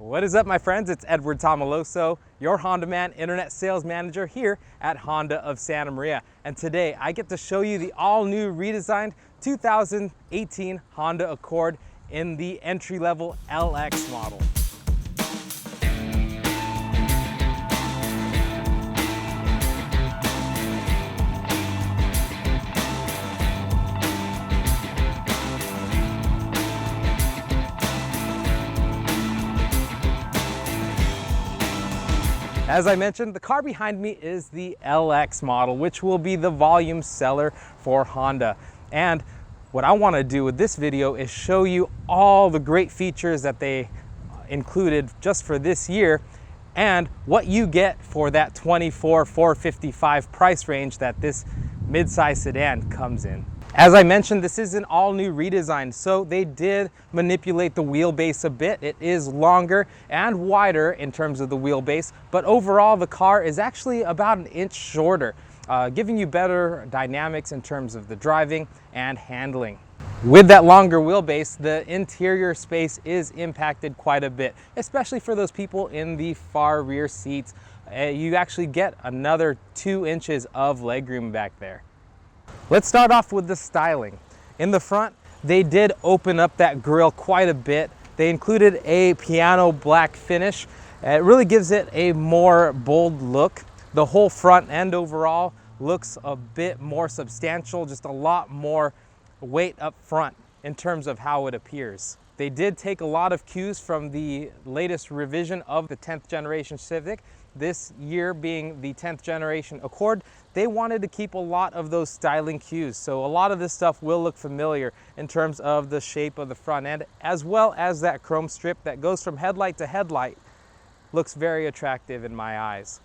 What is up, my friends? It's Edward Tomilloso, your Honda Man Internet Sales Manager here at Honda of Santa Maria. And today I get to show you the all-new redesigned 2018 Honda Accord in the entry-level LX model. As I mentioned, the car behind me is the LX model, which will be the volume seller for Honda. And what I want to do with this video is show you all the great features that they included just for this year and what you get for that $24,455 price range that this midsize sedan comes in. As I mentioned, this is an all-new redesign, so they did manipulate the wheelbase a bit. It is longer and wider in terms of the wheelbase, but overall the car is actually about an inch shorter, giving you better dynamics in terms of the driving and handling. With that longer wheelbase, the interior space is impacted quite a bit, especially for those people in the far rear seats. You actually get another 2 inches of legroom back there. Let's start off with the styling. In the front, they did open up that grille quite a bit. They included a piano black finish. It really gives it a more bold look. The whole front end overall looks a bit more substantial, just a lot more weight up front in terms of how it appears. They did take a lot of cues from the latest revision of the 10th generation Civic. This year being the 10th generation Accord, they wanted to keep a lot of those styling cues. So a lot of this stuff will look familiar in terms of the shape of the front end, as well as that chrome strip that goes from headlight to headlight. Looks very attractive in my eyes.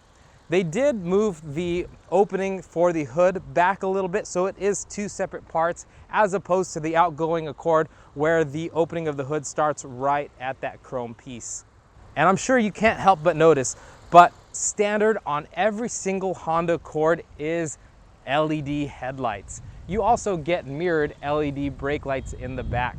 They did move the opening for the hood back a little bit, so it is 2 separate parts, as opposed to the outgoing Accord where the opening of the hood starts right at that chrome piece. And I'm sure you can't help but notice, but standard on every single Honda Accord is LED headlights. You also get mirrored LED brake lights in the back.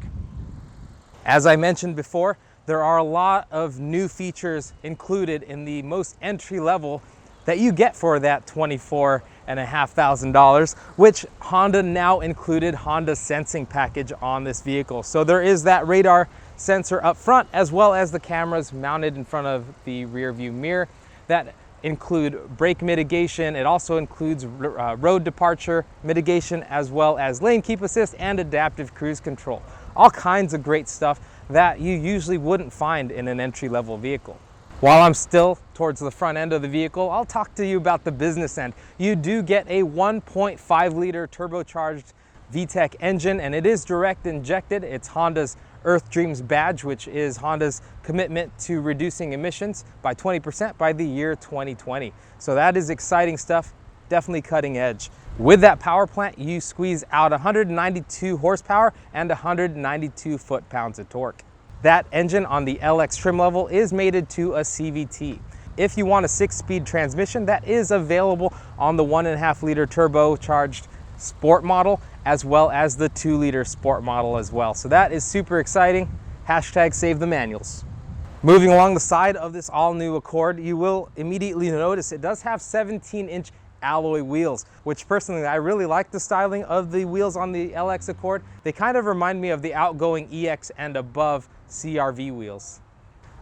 As I mentioned before, there are a lot of new features included in the most entry level that you get for that $24,500, which Honda now included Honda sensing package on this vehicle. So there is that radar sensor up front, as well as the cameras mounted in front of the rear view mirror that include brake mitigation. It also includes road departure mitigation, as well as lane keep assist and adaptive cruise control. All kinds of great stuff that you usually wouldn't find in an entry-level vehicle. While I'm still towards the front end of the vehicle, I'll talk to you about the business end. You do get a 1.5 liter turbocharged VTEC engine, and it is direct injected. It's Honda's Earth Dreams badge, which is Honda's commitment to reducing emissions by 20% by the year 2020. So that is exciting stuff, definitely cutting edge. With that power plant, you squeeze out 192 horsepower and 192 foot-pounds of torque. That engine on the LX trim level is mated to a CVT. If you want a 6-speed transmission, that is available on the 1.5 liter turbocharged Sport model, as well as the 2 liter Sport model as well. So that is super exciting. Hashtag save the manuals. Moving along the side of this all new Accord, you will immediately notice it does have 17-inch alloy wheels, which personally I really like the styling of the wheels on the LX Accord. They kind of remind me of the outgoing EX and above CRV wheels.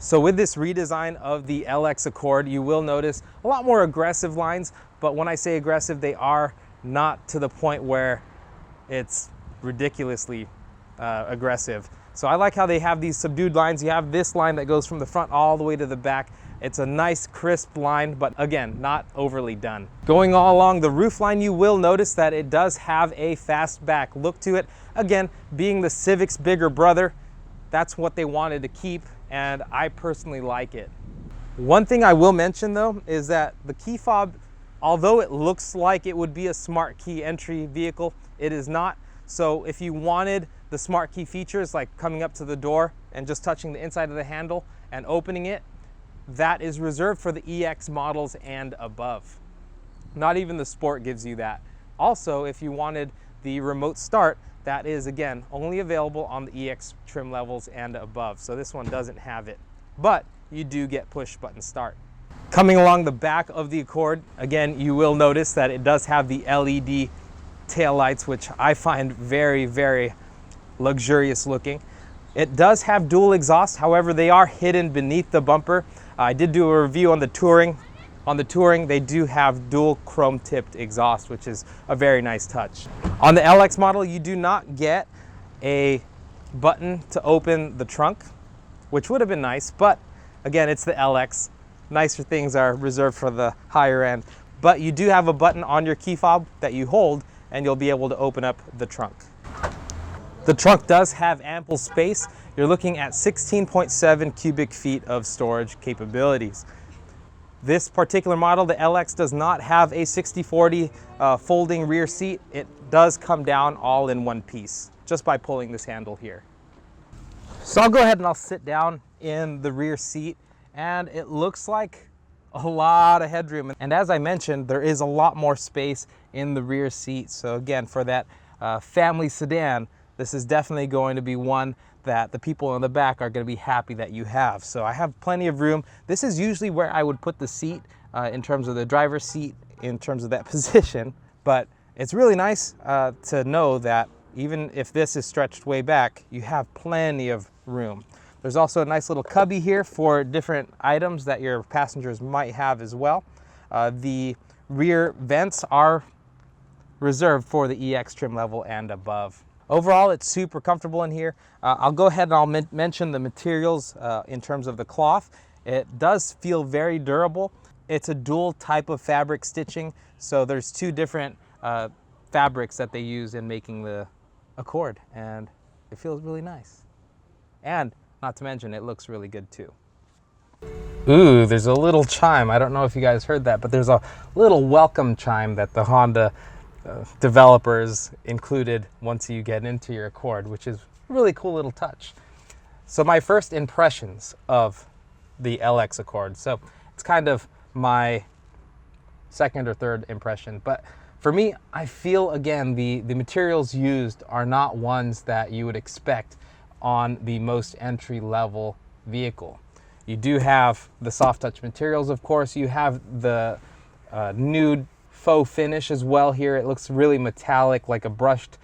So with this redesign of the LX Accord, you will notice a lot more aggressive lines, but when I say aggressive, they are not to the point where it's ridiculously aggressive. So I like how they have these subdued lines. You have this line that goes from the front all the way to the back. It's a nice crisp line, but again, not overly done. Going all along the roof line, you will notice that it does have a fastback look to it. Again, being the Civic's bigger brother, that's what they wanted to keep, and I personally like it. One thing I will mention though is that the key fob, although it looks like it would be a smart key entry vehicle, it is not. So if you wanted the smart key features like coming up to the door and just touching the inside of the handle and opening it, that is reserved for the EX models and above. Not even the Sport gives you that. Also, if you wanted the remote start, that is again only available on the EX trim levels and above. So this one doesn't have it. But you do get push button start. Coming along the back of the Accord, again, you will notice that it does have the LED taillights, which I find very, very luxurious looking. It does have dual exhaust, however, they are hidden beneath the bumper. I did do a review on the Touring. On the Touring, they do have dual chrome tipped exhaust, which is a very nice touch. On the LX model, you do not get a button to open the trunk, which would have been nice, but again, it's the LX. Nicer things are reserved for the higher end, but you do have a button on your key fob that you hold and you'll be able to open up the trunk. The trunk does have ample space. You're looking at 16.7 cubic feet of storage capabilities. This particular model, the LX, does not have a 60/40 folding rear seat. It does come down all in one piece just by pulling this handle here. So I'll go ahead and I'll sit down in the rear seat, and it looks like a lot of headroom. And as I mentioned, there is a lot more space in the rear seat. So again, for that family sedan, this is definitely going to be one that the people in the back are going to be happy that you have. So I have plenty of room. This is usually where I would put the seat in terms of the driver's seat, in terms of that position. But it's really nice to know that even if this is stretched way back, you have plenty of room. There's also a nice little cubby here for different items that your passengers might have as well. The rear vents are reserved for the EX trim level and above. Overall, it's super comfortable in here. I'll go ahead and I'll mention the materials in terms of the cloth. It does feel very durable. It's a dual type of fabric stitching, so there's two different fabrics that they use in making the Accord, and it feels really nice. And not to mention, it looks really good too. Ooh, there's a little chime. I don't know if you guys heard that, but there's a little welcome chime that the Honda developers included once you get into your Accord, which is a really cool little touch. So my first impressions of the LX Accord. So it's kind of my second or third impression, but for me, I feel again the materials used are not ones that you would expect on the most entry-level vehicle. You do have the soft touch materials, of course. You have the nude faux finish as well here. It looks really metallic, like a brushed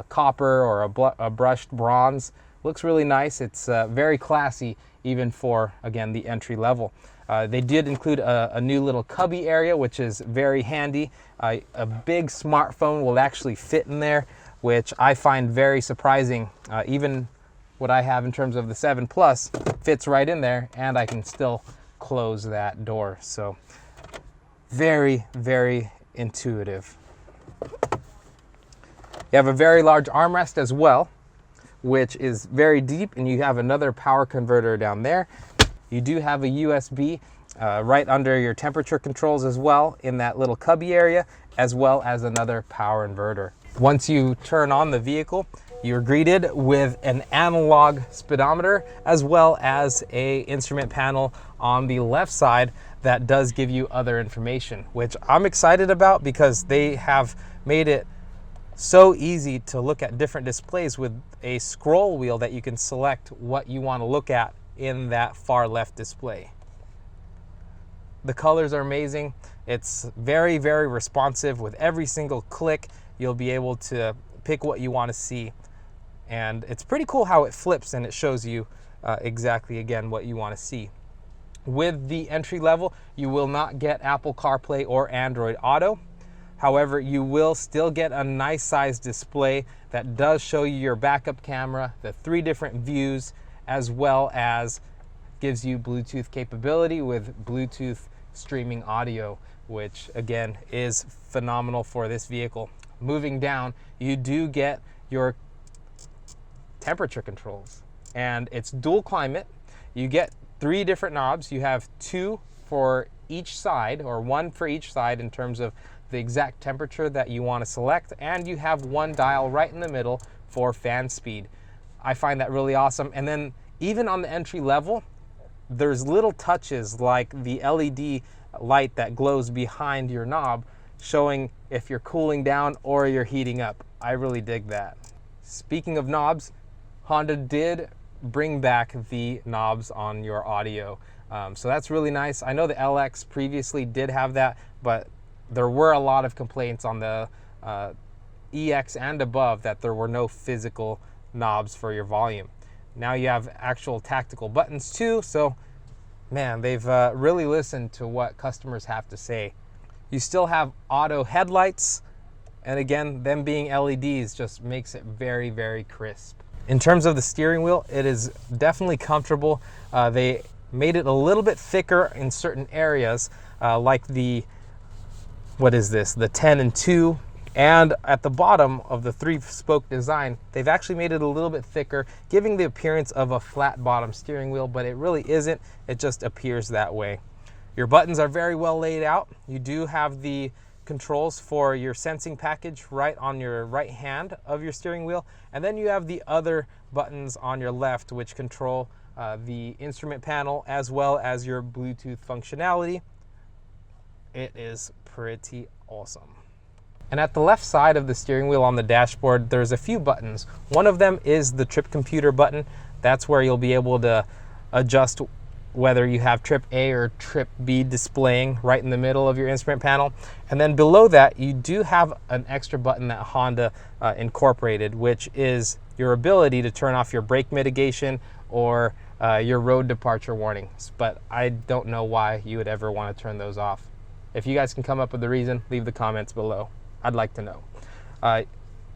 copper or a brushed bronze. Looks really nice. It's very classy, even for, again, the entry level. They did include a new little cubby area, which is very handy. A big smartphone will actually fit in there, which I find very surprising. Even what I have in terms of the 7 Plus fits right in there, and I can still close that door. So very, very intuitive. You have a very large armrest as well, which is very deep, and you have another power converter down there. You do have a USB right under your temperature controls as well in that little cubby area, as well as another power inverter. Once you turn on the vehicle, you're greeted with an analog speedometer as well as a instrument panel on the left side that does give you other information, which I'm excited about because they have made it so easy to look at different displays with a scroll wheel that you can select what you want to look at in that far left display. The colors are amazing. It's very, very responsive. With every single click, you'll be able to pick what you want to see. And it's pretty cool how it flips and it shows you exactly, again, what you want to see. With the entry level, you will not get Apple CarPlay or Android Auto. However, you will still get a nice size display that does show you your backup camera, the 3 different views, as well as gives you Bluetooth capability with Bluetooth streaming audio, which again is phenomenal for this vehicle. Moving down, you do get your temperature controls, and it's dual climate. You get 3 different knobs. You have 2 for each side, or 1 for each side in terms of the exact temperature that you want to select, and you have 1 dial right in the middle for fan speed. I find that really awesome. And then even on the entry level, there's little touches like the LED light that glows behind your knob, showing if you're cooling down or you're heating up. I really dig that. Speaking of knobs, Honda did bring back the knobs on your audio. So that's really nice. I know the LX previously did have that, but there were a lot of complaints on the EX and above that there were no physical knobs for your volume. Now you have actual tactical buttons too, so man, they've really listened to what customers have to say. You still have auto headlights, and again, them being LEDs just makes it very, very crisp. In terms of the steering wheel, it is definitely comfortable. They made it a little bit thicker in certain areas, like the, what is this, the 10 and 2. And at the bottom of the 3-spoke design, they've actually made it a little bit thicker, giving the appearance of a flat bottom steering wheel, but it really isn't. It just appears that way. Your buttons are very well laid out. You do have the controls for your sensing package right on your right hand of your steering wheel, and then you have the other buttons on your left which control the instrument panel as well as your Bluetooth functionality. It is pretty awesome. And at the left side of the steering wheel on the dashboard, there's a few buttons. One of them is the trip computer button. That's where you'll be able to adjust whether you have trip A or trip B displaying right in the middle of your instrument panel. And then below that, you do have an extra button that Honda incorporated, which is your ability to turn off your brake mitigation or your road departure warnings. But I don't know why you would ever want to turn those off. If you guys can come up with a reason, leave the comments below. I'd like to know.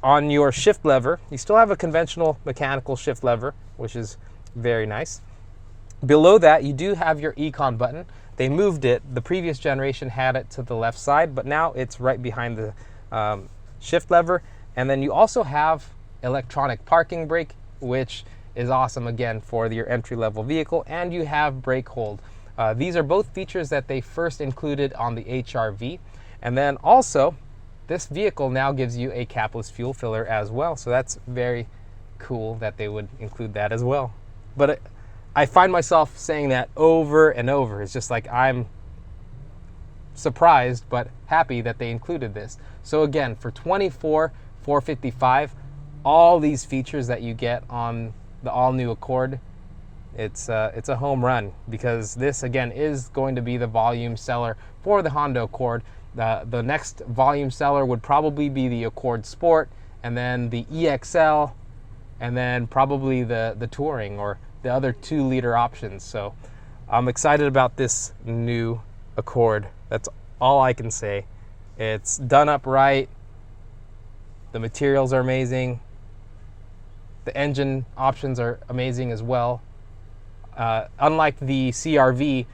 On your shift lever, you still have a conventional mechanical shift lever, which is very nice. Below that, you do have your Econ button. They moved it. The previous generation had it to the left side, but now it's right behind the shift lever. And then you also have electronic parking brake, which is awesome again for your entry-level vehicle, and you have brake hold. These are both features that they first included on the HR-V. And then also, this vehicle now gives you a capless fuel filler as well. So that's very cool that they would include that as well. But I find myself saying that over and over. It's just like I'm surprised but happy that they included this. So again, for $24,455, all these features that you get on the all-new Accord, it's a home run, because this again is going to be the volume seller for the Honda Accord. The next volume seller would probably be the Accord Sport, and then the EXL, and then probably the Touring or the other 2-liter options. So I'm excited about this new Accord. That's all I can say. It's done up right. The materials are amazing. The engine options are amazing as well. Unlike the CR-V,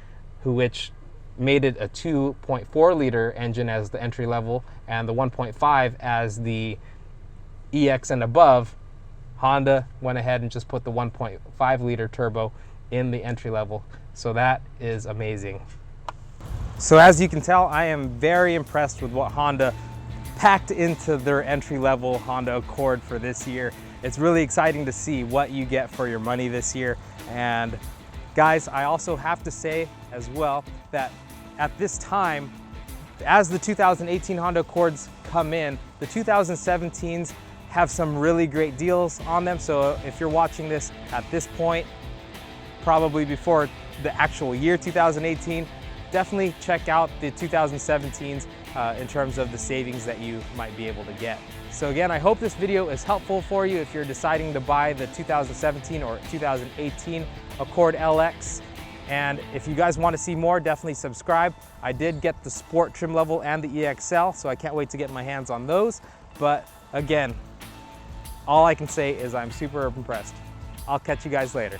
which made it a 2.4-liter engine as the entry level and the 1.5 as the EX and above, Honda went ahead and just put the 1.5-liter turbo in the entry level. So that is amazing. So as you can tell, I am very impressed with what Honda packed into their entry-level Honda Accord for this year. It's really exciting to see what you get for your money this year. And guys, I also have to say as well that at this time, as the 2018 Honda Accords come in, the 2017s have some really great deals on them. So if you're watching this at this point, probably before the actual year 2018, definitely check out the 2017s in terms of the savings that you might be able to get. So again, I hope this video is helpful for you if you're deciding to buy the 2017 or 2018 Accord LX. And if you guys want to see more, definitely subscribe. I did get the Sport trim level and the EXL, so I can't wait to get my hands on those. But again, all I can say is I'm super impressed. I'll catch you guys later.